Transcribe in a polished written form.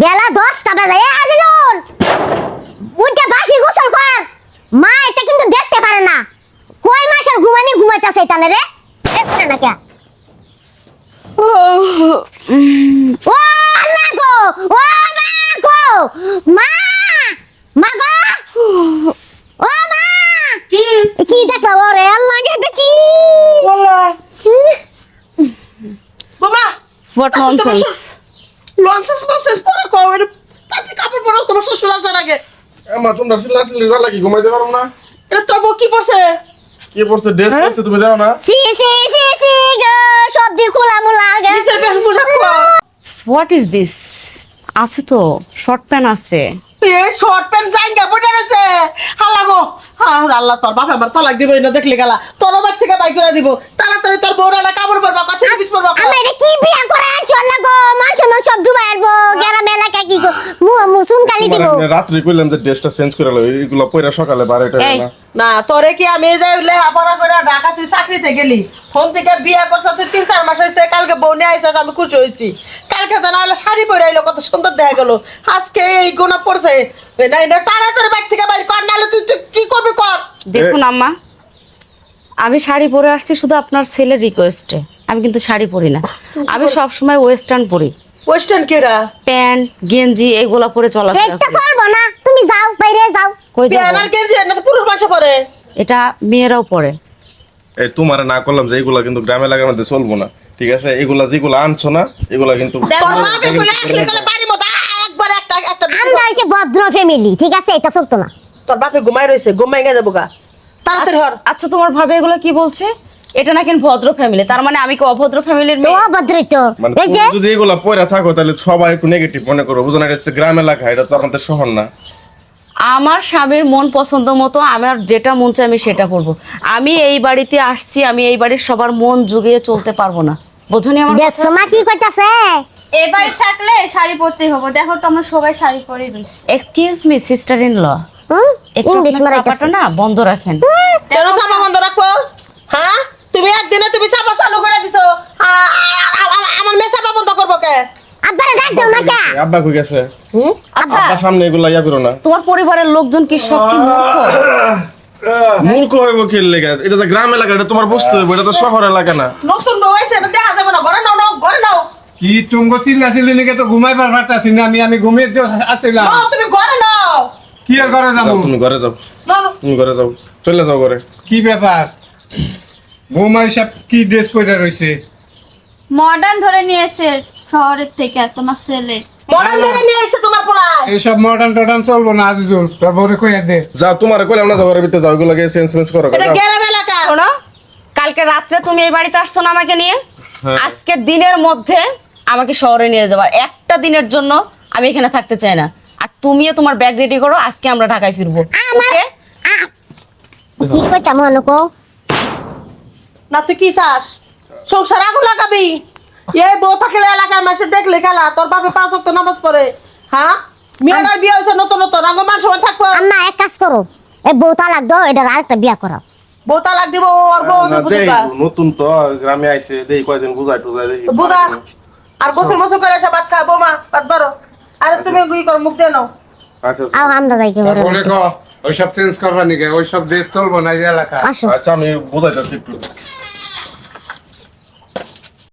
বেলা 10টা বাজে। এ আজিজুল, উঠে বাসি গোসল কর। মা এটা কিন্তু দেখতে পারে না। কয় মাসের ঘুমাইতাছে এটা রে? দেখতে না কে? ও আল্লাহ গো, ও মা গো, মা, মা গো, ও মা, কি দেখলা ওরে? আল্লাহ কে দেখি বাবা What nonsense? লঞ্চেস বসেস পরে কও এর তাতে কাপড় পরো তোমার শ্বশুর আসার আগে। মা তোমরা সিল্লা যা লাগি ঘুমাইতে পারো না? এটা তোর বউ কি পরছে? কি পড়ছে ড্রেস পড়ছে তুমি জানো না? সি সি সি সি গো, সবজি খোলা মোলা গে। নিচের বেশ পোশাক পরো। What is this? আছে তো শর্ট প্যান্ট আছে। এ শর্ট প্যান্ট জাঙ্গা পড়ে রয়েছে। হাল্লা গো, হ্যাঁ আল্লাহ তোর বাপ আমার তালাক দিবই না দেখলে গেলা। তোর বাপ থেকে বাই করে দিব। তাড়াতাড়ি তোর বউরা না কাপড় পরবা, কথা পিছ পরবা। আমি এটা কি বিয়া করে চল গো, মানুষ সব ডুবাই আলবো। গেরাম এলাকা কি গো, মুসুন কালি দিব। রাত্রে কইলাম যে ড্রেসটা চেঞ্জ করে লও, এগুলো পয়রা সকালে 12টা এই, না। না তোরে কি আমি যাই লেখাপড়া করে ঢাকা তুই চাকরিতে গেলি, ফোন থেকে বিয়া করছ তুই 3-4 মাস হয়েছে, কালকে বউ নিয়ে আইসাস আমি খুশি হয়েছি। কালকে তো নাহলে শাড়ি পরে আইলো, কত সুন্দর দেখা গেল। আজকে এই গোনা পড়ছে না, না তাড়াতাড়ি বাইক থেকে বাইর কর, নাহলে তুই তুই কি করবি কর। দেখুন আম্মা, আমি শাড়ি পরে আসছি শুধু আপনার ছেলের রিকোয়েস্টে। আমি কিন্তু শাড়ি পরি না, আমি সব সময় ওয়েস্টার্ন পরি। ওয়েস্টার্ন কেরা? প্যান্ট গেঞ্জি এগুলা পরে চলাফেরা একটা করি। চলবো না, তুমি যাও বাইরে যাও। কই যাবো? পেয়ার গেঞ্জি না তো পুরুষ মানুষ পরে। এটা মেয়েরাও পরে। এই তোমারে না করলাম যে এগুলা কিন্তু গ্রামে লাগার মধ্যে চলবো না, ঠিক আছে? এগুলা যেগুলা আনছো না এগুলা কিন্তু তোর বাপে কইলে আসলে কইলে বাড়ির মধ্যে একবার একটা আমরা হইছে ভদ্র ফ্যামিলি, ঠিক আছে? এটা চলতো না। তোর বাপে ঘুমাই রইছে, ঘুমাই গে যাবো গা। তাড়াতাড়ি হর। আচ্ছা তোমার ভাবে এগুলো কি বলছে? এটা নাকি ভদ্র ফ্যামিলি, তার মানে আমি কি অভদ্র ফ্যামিলির তো মেয়ে? অভদ্রই তো। মানে এই যে তুমি যদি এগুলা পয়রা থাকো তাহলে সবাই একটু নেগেটিভ মনে করো, বুঝো না? এটা হচ্ছে গ্রাম এলাকা, এটা তো আমাদের শহর না। আমার স্বামীর মন পছন্দ মতো আমার যেটা মন চায় আমি সেটা করবো। আমি এই বাড়িতে আসছি, আমি এই বাড়ির সবার মন জুগিয়ে চলতে পারবো না, বোঝনি আমার? দেখছো মা কি কইতাছে? এবারে থাকলে শাড়ি পরতেই হবে। দেখো তো আমরা সবাই শাড়ি পরেই রয়েছি। Excuse me sister in law, একটু ইংলিশ আপনার মারাইতাছে। চাপাটা না বন্ধ রাখেন। কেন চাপা বন্ধ রাখবো? হ্যাঁ তুমি একদিনে তুমি চাপা চালু করে দিছো, আমার মেয়ে চাপা বন্ধ করবো কে? আব্বারে ডাক দাও না কে? আব্বা কই গেছে? আচ্ছা আব্বার সামনে এগুলা ইয়া করো না। তোমার পরিবারের লোকজন কি সব কি মূর্খ? মূর্খ হইব কি লেগে? এটা তো গ্রাম এলাকা, এটা তোমার বুঝতে হইব, এটা তো শহর এলাকা না। নতুন বউ আইছে না, দেখা যাবে না। ঘরে নাও, নাও ঘরে নাও। কি তুমি চিল্লাচিল্লি নিকে তো ঘুমাইবার পারতাছি না, আমি ঘুমিয়ে আসছিলাম। নাও তুমি ঘরে নাও। কি আর করে যাও যাবো? তুমি ঘরে যাও, নাও, নাও। তুমি ঘরে যাও, চলে যাও ঘরে। কি ব্যাপার? বৌমার সব কি ড্রেস পরে রয়েছে? মডার্ন ধরে নিয়ে এসে শহরের থেকে তোমার ছেলে। মডার্ন ধরে নিয়ে আইছে তোমার পোলায়। এইসব মডার্ন টডার্ন চলবো না আজিজুল, তোর বউরে কইয়া দে। যাও, তোমার কইলাম না যাও ঘরের ভিতরে যাও, এগুলাকে চেঞ্জ করো। এটা যাও। গ্রাম এলাকা। শোনো, কালকে রাত্রে তুমি এই বাড়িতে আসছো না আমাকে নিয়ে? হ্যাঁ। আজকের দিনের মধ্যে আমাকে শহরে নিয়ে যাবা। একটা দিনের জন্য আমি এখানে থাকতে চাই না। আর তুমিও তোমার ব্যাগ রেডি করো, আজকে আমরা ঢাকায় ফিরবো। ওকে? কি কইতাম অনুকো? না তুই কি চাস? সংসার আগুন লাগাবি? এই বউ থাকলে এলাকার মানুষ দেখলে খেলা। তোর বাপে 5 ওয়াক্ত নামাজ পড়ে। হ্যাঁ মেয়েটার বিয়ে হয়েছে নতুন নতুন, আগে মান সময় থাকবো। আম্মা এক কাজ করো, এই বউ তালাক দাও, এটা আরেকটা বিয়া করো। বউ তালাক দিব, ওর বউ না, দেই, বুঝবা। নতুন তো গ্রামে আইছে, দেই কয়দিন বুঝাই টুজাই দেখি। বুঝা আর গোসল মোসল করে এসে ভাত খায় বৌমা, ভাত ধরো। আরে তুমি গুই করো, মুখ দিয়ে নাও। আচ্ছা আও আমরা যাই কি তোর বউরে ক ওইসব চেঞ্জ করবা নিকে, ওইসব ড্রেস চলবো না এই এলাকা। আসো। আচ্ছা, আমি বুঝাইতেছি একটু।